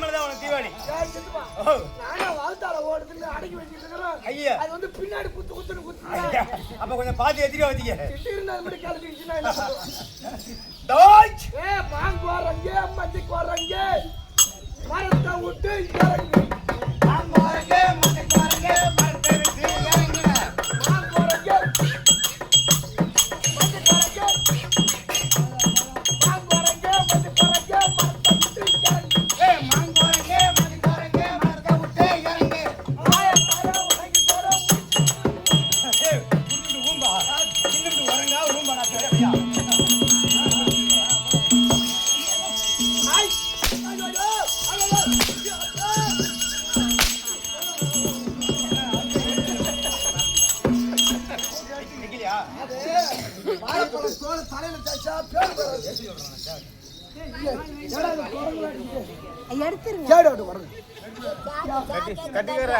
மேலதான் உனக்கு தீவாளி. நானா வாழ்த்தால ஓடுதுன்னு அடக்கி வச்சிட்டு இருக்கேன். ஐயா அது வந்து பின்னாடி குத்துன்னு குத்துங்க. அப்ப கொஞ்சம் பாத்து எதிரியா வந்தீங்க. திடீர்னு அது மாதிரி கிளம்பிடுச்சுன்னா என்ன பண்ணுவோம்? டாச் மாங்கு வர்றங்க மத்திக்கு வர்றங்க மரத்தை விட்டு இறங்கு. மாங்கு வர்றங்க மத்திக்கு வர்றங்க மரத்தை விட்டு இறங்கு. மாங்கு வர்றங்க மத்திக்கு வர்றங்க மாங்கு வர்றங்க மத்திக்கு வர்றங்க மரத்தை விட்டு இறங்கு. மாங்கு வர்றங்க மத்திக்கு வர்றங்க மரத்தை விட்டு இறங்கு. ஆயா தாயா வாங்கி தர ஊம்பா இன்னும் வரங்க ஊம்பா நான் தெரியா. கட்டிக்கிற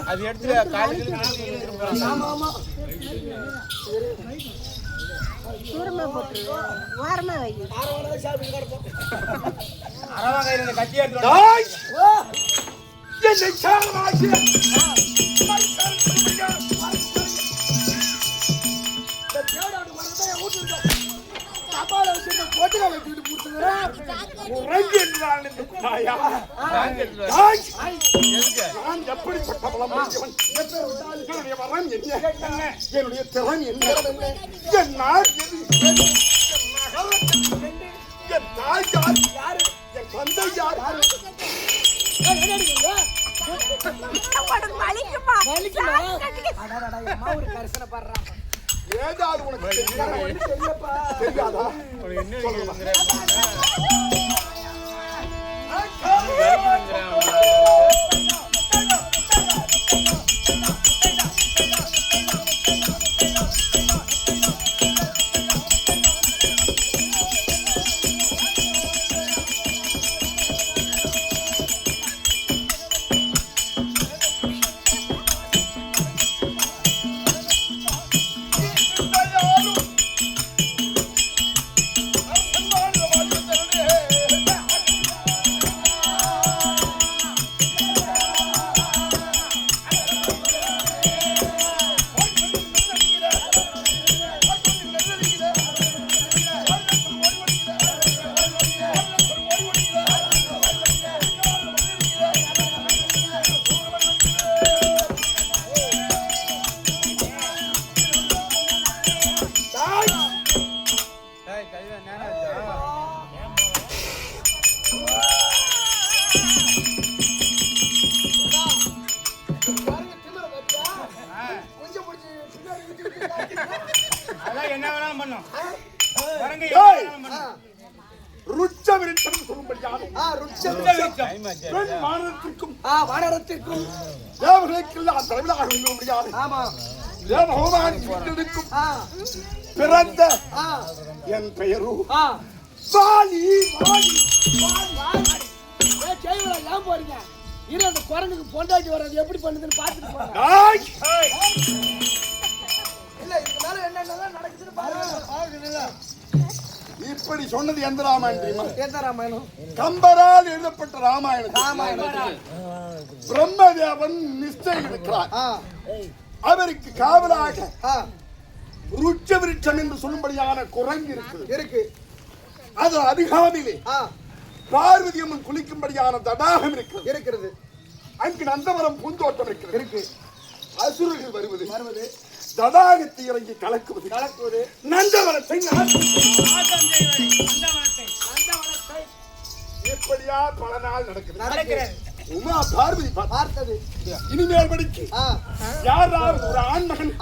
அது எடுத்து அரவா கையில கத்தி எடுத்து என்னுடைய திறன் என்ன என் நாள் எது என் தாய் யார் என் தந்தை யார் ஏதாவது உனக்கு தெரியாதா என்ன வேணாலும் பண்ணும். வானரத்திற்கும் தேவர்களுக்கெல்லாம் தலைவராக முடியாது. பிறந்த என் பெயரு ஏன் போறீங்க? அந்த குரங்குக்கு பொண்டாட்டி வர்றது எப்படி பண்ணுதுன்னு பாத்துட்டு போறேன். இப்படி சொன்னது எந்த ராமாயணம் தெரியுமா? எந்த ராமாயணம்? கம்பரால் எழுதப்பட்ட ராமாயணம். பிரம்மதேவன் நிச்சயம் இருக்கிறார். அவருக்கு காவலாக ருட்ச விருட்சம் என்று சொல்லும்படியான குரங்கு இருக்கு. அது அதிகாலையிலே பார்வதி அம்மன் குளிக்கும்படியான தடாகம் இருக்கிறது. அங்கு நந்தவரம் பூந்தோட்டம் இருக்கு. அசுரர்கள் வருவது தடாகத்தை இறங்கி கலக்குவது நந்தவனத்தை எப்படியா பல நாள் நடக்கிறது. உமா பார்வதி பார்த்தது இனிமேல் படிக்கு யாராவது ஒரு ஆண்மகன்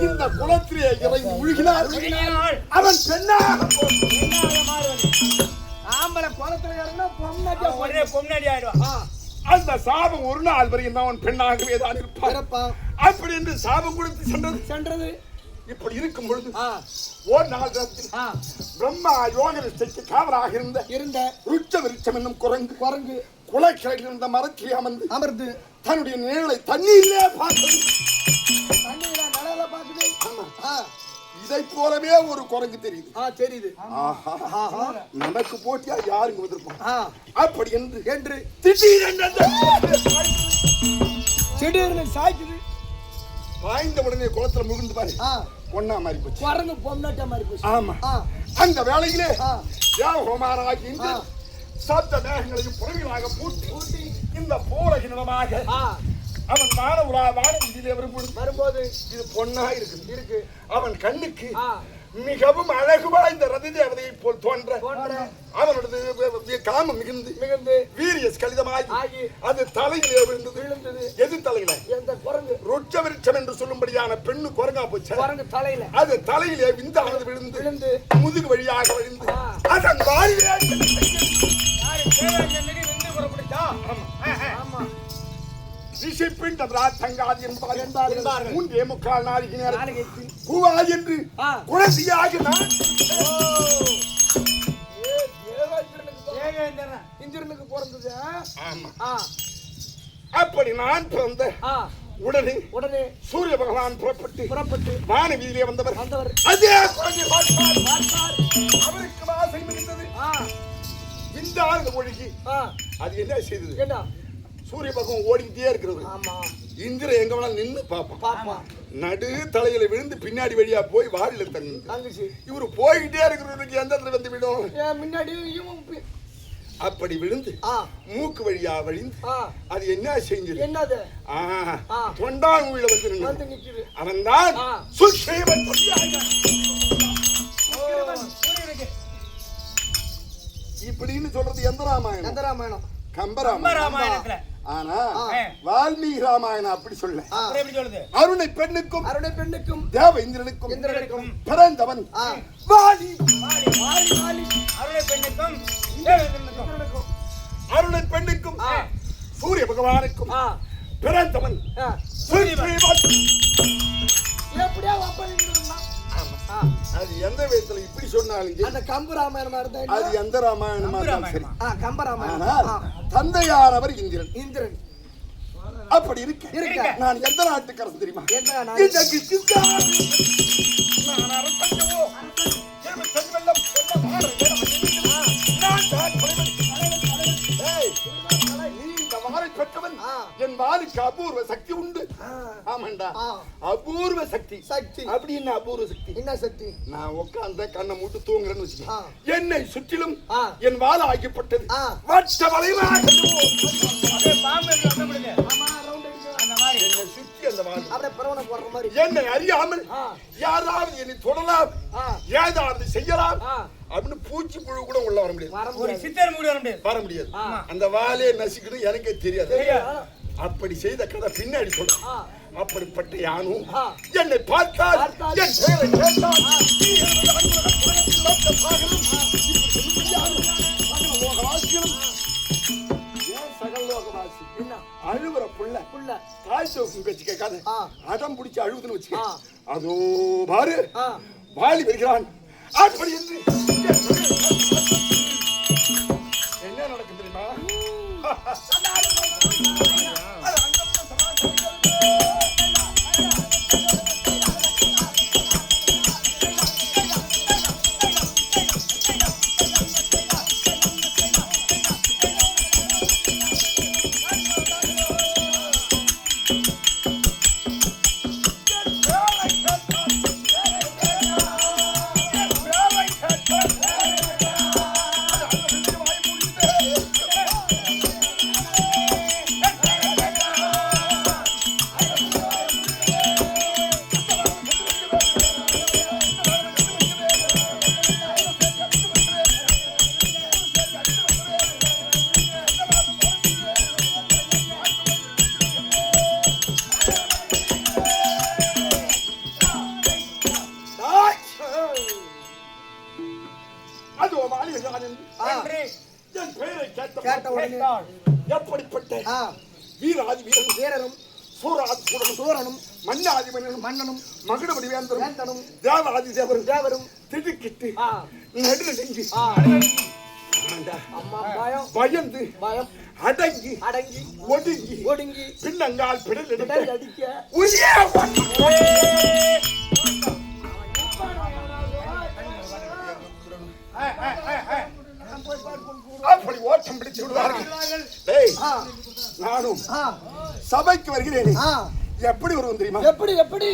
இந்த குளத்திலே இறங்கி முழுகினார் அவன் பெண்ணாக ஆம்பளை குளத்துல இறங்கினா பொம்னாடி ஆயிடுவான். அந்த சாபம் ஒரு நாள் வரையும் அவன் பெண்ணாகவே தான் இருப்பான். அப்படி என்று சாபம் கொடுத்து சென்றது. இப்படி இருக்கும் பொழுது ஒரு நாள் பிரம்மா யோக நிஷ்டைக்கு காவலாக இருந்த ருட்ச விருட்சம் என்னும் குரங்கு குளக்கரையில் இருந்த மரத்தில் அமர்ந்து தன்னுடைய நிழலை தண்ணீரிலே பார்த்தது. இதை போலவே ஒரு குரங்கு தெரியுது. தெரியுது. ஆஹா, நமக்கு போட்டியா யாருங்க வந்திருப்போம் அப்படி என்று திடீர்னு சாய்க்குது. பாய்ந்த உடனே குளத்துல முழுந்து பாரு, பொண்ணா மாறி போச்சு. குரங்கு பொம்னாட்டா மாறி போச்சு. ஆமா, அந்த வேளையிலே தேவகுமாராகி சப்த மேகங்களையும் புறவிலாக பூட்டி இந்த போலகி நிலமாக அவன் வானவிலே வரும்போது இது பொண்ணா இருக்கு. அவன் கண்ணுக்கு மிகவும் அழகுவா இந்த ரதி தேவதையை போல் தோன்ற அவனோட காமம் மிகுந்து வீரிய ஸ்கலிதமாகி அது தலையிலே விழுந்தது. எது தலையில? ருட்ச விருட்சம் என்று சொல்லும்படியான பெண்ணு குரங்கா போச்சு. தலையில அது தலையிலே விந்தானது விழுந்து முதுகு வழியாக விழுந்து அதன் வாயிலே மூன்றே முக்கால் நாளைக்கு நேரத்தில் பூவாய் என்று குழந்தையாக இந்திரனுக்கு பிறந்தது. அப்படி நான் பிறந்த உடனே சூரிய பகவான் புறப்பட்டு வானவீதியிலே வந்தவர் அதே குழந்தை அவருக்கு ஆசை மிகுந்தது. இந்த ஆறு ஒழுகி அது என்ன செய்தது? சூரிய பகவான் ஓடிக்கிட்டே இருக்கிறது. இந்திர எங்க வேணாலும் நின்று பாப்பான். நடு தலையில விழுந்து பின்னாடி வழியா போய் வாழில தங்குச்சு. இவரு போய்கிட்டே இருக்கிறவருக்கு எந்த இடத்துல வந்து விடும்? முன்னாடி அப்படி விழுந்து மூக்கு வழியா வழிந்து அது என்ன செஞ்சது? என்னது? தொண்டாங்குழியில வந்து நிக்குது. அவன் தான் சுஷேவன். இப்படின்னு சொல்றது எந்த ராமாயணம்? கம்பராமாயணத்துல. ஆனா வால்மீகி ராமாயணம் அப்படி சொல்ல. அருணை பெண்ணுக்கும் தேவ இந்திரனுக்கும் பிறந்தவன் வாலி. அருணை பெண்ணுக்கும் சூரிய பகவானுக்கும் பிறந்தவன் அது எந்த விதத்துல இப்படி சொன்னாலும் அந்த கம்ப ராமாயணமா இருந்தா அது எந்த ராமாயணமா இருந்தாலும் சரி. கம்ப ராமாயணம். தந்தையானவர் இந்திரன். அப்படி இருக்க நான் எந்த நாட்டுக்கரசு தெரியுமா? பெற்றவன் என் வாளுக்கு அபூர்வ சக்தி உண்டு. ஆமாண்டா, அபூர்வ சக்தி. அப்படி என்ன அபூர்வ சக்தி? என்ன சக்தி? நான் உட்கார்ந்த கண்ணை மூட்டு தூங்குறேன்னு வச்சுக்க, என்னை சுற்றிலும் என் வாள் ஆகிப்பட்டது வட்ட வளைவாக என்னை சுற்றி அந்த வாள் என்னை அறியாமல் யாராவது என்னை தொடலாம், ஏதாவது செய்யலாம் அப்படின்னு பூச்சி புழு கூட உள்ள வர முடியாது. வர முடியாது. அந்த வாலே நசிக்கணும் எனக்கே தெரியாது. அப்படி செய்த கதை பின்னாடி சொல்றேன். அப்படிப்பட்ட யானும் என்னை பார்த்தால் என் பெயரை கேட்டால் அழுவுற புள்ள தாய் சோக்கும் பேச்சு கேட்காது அடம் பிடிச்சு அழுவுதுன்னு வச்சுக்க, அதோ பாரு வாலி வருகிறான். அப்படி என்று என்ன நடக்கும் தெரியுமா? எப்படிப்பட்ட வீராதி வீரனும் சூரனும் மன்னாதி மன்னனும் மகுடபடி வேந்தனும் தேவாதி தேவரும் திடுக்கிட்டு நடுநடுங்கி பயந்து அடங்கி ஒடுங்கி பின்னங்கால் பிடல் அடிக்க தினமும் சபைக்கு வருகிறேன். எப்படி வருவோம் தெரியுமா? எப்படி எப்படி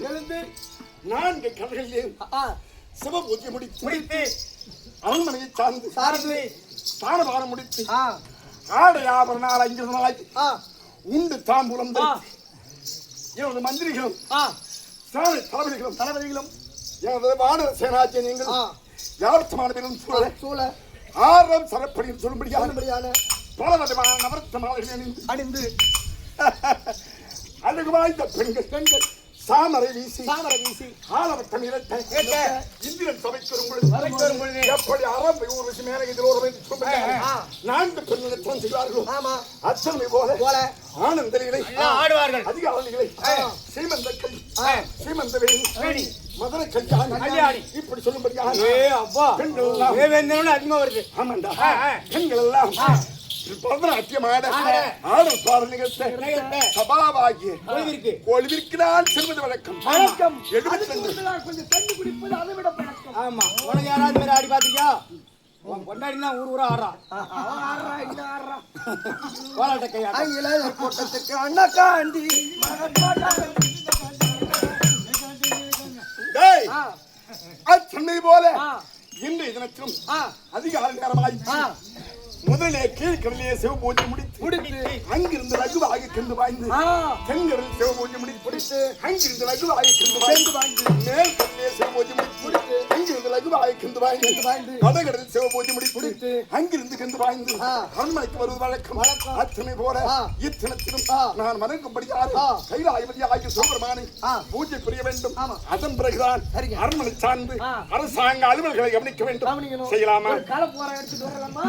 எழுந்து 4 கடல்களிலே சிவபூஜை முடித்து அரண்மனையை சார்ந்து தானபாரம் முடித்து ஆடை ஆபரண அலங்கிருந்தனாய் உண்டு தாம்பூலம் எனது மந்திரிகளும் சாலை தளபதிகளும் எனது வானர சேனாஜ்யங்கள் யாவர்த்தமானவர்களும் சூழ ஆரம் சரப்படியும் சொல்லும்படியான பல விதமான நவரத்த மாலைகளை அணிந்து அழகு வாய்ந்த பெண்கள் சாமரை வீசி ஆலவட்டம் இரட்டை இந்திரன் சபைக்கு வரும் பொழுது எப்படி அரம்பை ஊர்வசி மேலே இதில் ஒரு 4 பெண்கள் செய்வார்களோ அச்சனை போல ஆனந்தலிகளை ஆடுவார்கள். அதிகாரிகளை சீமந்த வேணி மதுரை கல்யாணி இப்படி சொல்லும்படியாக அதிகமா வருது. ஆமாண்டா பெண்கள் எல்லாம் பரதநாட்டியமான ஆடல் பாடல் நிகழ்த்த சபாவாகிய கோழிவிற்கு நான் செல்வது வழக்கம். கொஞ்சம் தண்ணி குடிப்பது அதை விட பழக்கம். ஆமா, உனக்கு யாராவது மாதிரி ஆடி பாத்திருக்கியா? கொண்டாடினா ஊரா ஆடுறான். கோலாட்ட கையா போட்டதுக்கு அண்ணா காந்தி சென்னை போல இன்றைய தினத்திலும் அதிகார நேரமாய் முதலே கீழ்கடலே சிவபூஜை முடித்து அங்கிருந்து லகுவாக கண்டு வாய்ந்து தென்கடல் சிவபூஜை முடித்து அங்கிருந்து லகுவாக கண்டு வாய்ந்து மேல் கடலே சிவபூஜை முடித்து அங்கிருந்து லகுவாக கண்டு வாய்ந்து வடகடல் சிவபூஜை முடித்து அங்கிருந்து கண்டு வாய்ந்து அரண்மனைக்கு வருவது வழக்கம். அத்தனை போல இத்தனத்திலும் நான் வணங்கும்படியாக கைலாயபதி ஆகிய சிவபெருமானை பூஜை புரிய வேண்டும். அதன் பிறகுதான் அரண்மனை சார்ந்து அரசாங்க அலுவல்களை கவனிக்க வேண்டும். செய்யலாமா? கலப்போரம் எடுத்துட்டு வரலாமா?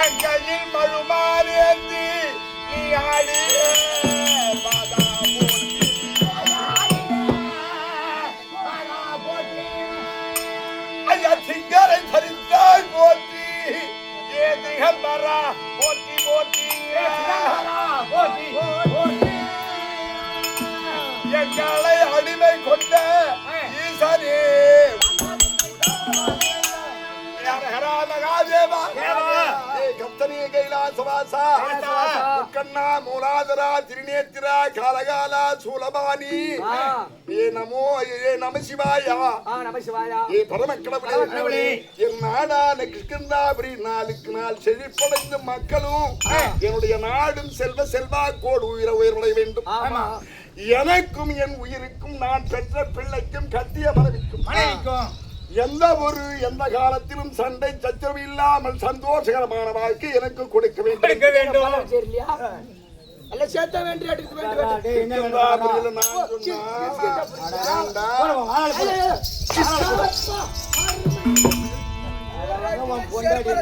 அங்கையில் மழுமாறேந்தி நீ ஆடிய பாதா போற்றி ஐயா சிங்கரை தரித்தாய் போற்றி எங்களை அடிமை கொண்ட ஈசனே கப்தனே கைலாசவாசா முக்கண்ணா மூலாதரா திருநேத்திரா காலகாலா சூலபாணி ஏ நமோ ஏ நம சிவாயா ஏ பரமக்கடவுளே என் நாடான கிருஷ்ணாபுரி நாளுக்கு நாள் செழிப்படைந்த மக்களும் என்னுடைய நாடும் செல்வ செல்வாக்கோடு உயர்வுடைய வேண்டும். எனக்கும் என் உயிருக்கும் நான் பெற்ற பிள்ளைக்கும் கட்டிய மனைவிக்கும் எந்த காலத்திலும் சண்டை சச்சரவு இல்லாமல் சந்தோஷகரமான வாழ்க்கை எனக்கு கொடுக்க வேண்டும். சேர்த்த வேண்டிய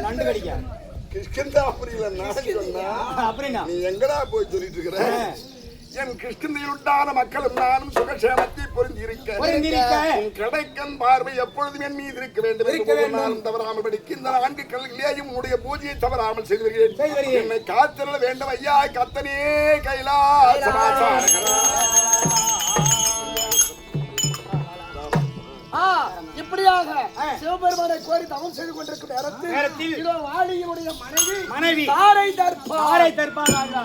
நண்டு கடிக்க கிருஷ்ணாபுரியில நான் சொன்னா அப்படின்னா நீ எங்கடா போய் சொல்லிட்டு இருக்கிற? என் கிருஷ்ணனில் உண்டான மக்களும் நானும் சுகசேமத்தை பொருந்திருக்க கடைக்கன் பார்வை எப்பொழுதும் என் மீது இருக்க வேண்டும். நானும் தவறாமல் படிக்க இந்த 4 கல்வியிலேயும் உன்னுடைய பூஜையை தவறாமல் செய்து வருகிறேன். என்னை காத்திருக்க வேண்டும் ஐயா கத்தனே கைலாச. இப்படியாக சிவபெருமானை கோரி தவம் செய்து கொண்டிருக்கும் நேரத்தில் இதோ வாலியினுடைய மனைவி தாரை தர்பாராக